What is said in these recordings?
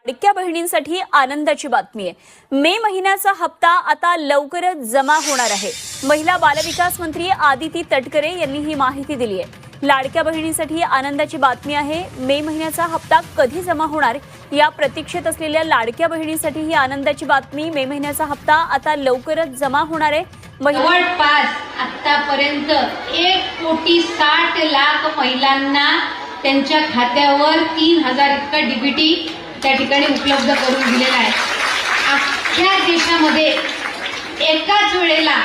लाडक्या बहिणींसाठी आनंदाची बातमी आहे। मे महिन्याचा हप्ता आता लवकरच जमा होणार आहे। महिला बालविकास मंत्री आदिती तटकरे यांनी ही माहिती दिली आहे। लाडक्या बहिणींसाठी आनंदाची बातमी आहे। मे महिन्याचा हप्ता कधी जमा होणार या प्रतीक्षेत असलेल्या लाडक्या बहिणींसाठी ही आनंदाची बातमी। मे महिन्याचा हप्ता आता लवकरच जमा होणार आहे। जवळपास आतापर्यंत 1,60,00,000 महिलांना त्यांच्या खात्यावर 3,000 इतका डीबीटी त्या ठिकाणी उपलब्ध करून दिलेला आहे। अख्ख्या देशामध्ये एकाच वेळेला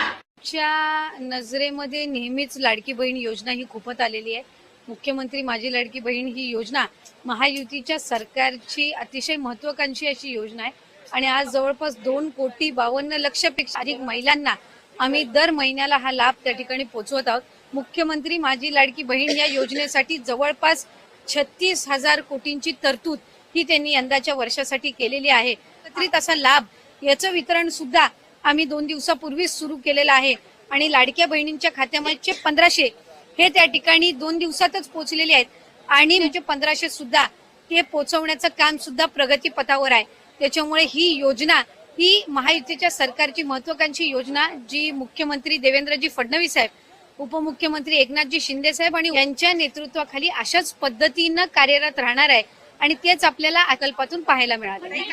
नजरेमध्ये नेहमीच लाडकी बहीण योजना ही खूपच आलेली आहे। मुख्यमंत्री माझी लाडकी बहीण ही योजना महायुतीच्या सरकारची अतिशय महत्त्वाकांक्षी अशी योजना आहे आणि आज जवळपास 2,52,00,000पेक्षा अधिक महिलांना आम्ही दर महिन्याला हा लाभ त्या ठिकाणी पोहोचवत आहोत। मुख्यमंत्री माझी लाडकी बहीण या योजनेसाठी जवळपास 36,000 कोटींची तरतूद ही त्यांनी यंदाच्या वर्षासाठी केलेली आहे। एकत्रित असा लाभ याचं वितरण सुद्धा आम्ही 2 दिवसापूर्वीच सुरू केलेलं आहे आणि लाडक्या बहिणींच्या खात्यामध्ये 1,500 हे त्या ठिकाणी 2 दिवसातच पोहोचलेले आहेत आणि 1,500 सुद्धा ते पोहोचवण्याचं काम सुद्धा प्रगतीपथावर आहे। त्याच्यामुळे ही योजना ही महायुतीच्या सरकारची महत्त्वाकांक्षी योजना जी मुख्यमंत्री देवेंद्रजी फडणवीस साहेब, उपमुख्यमंत्री एकनाथजी शिंदे साहेब आणि यांच्या नेतृत्वाखाली अशाच पद्धतीनं कार्यरत राहणार आहे आणि तेच आपल्याला अकल्पातून पाहायला मिळाले।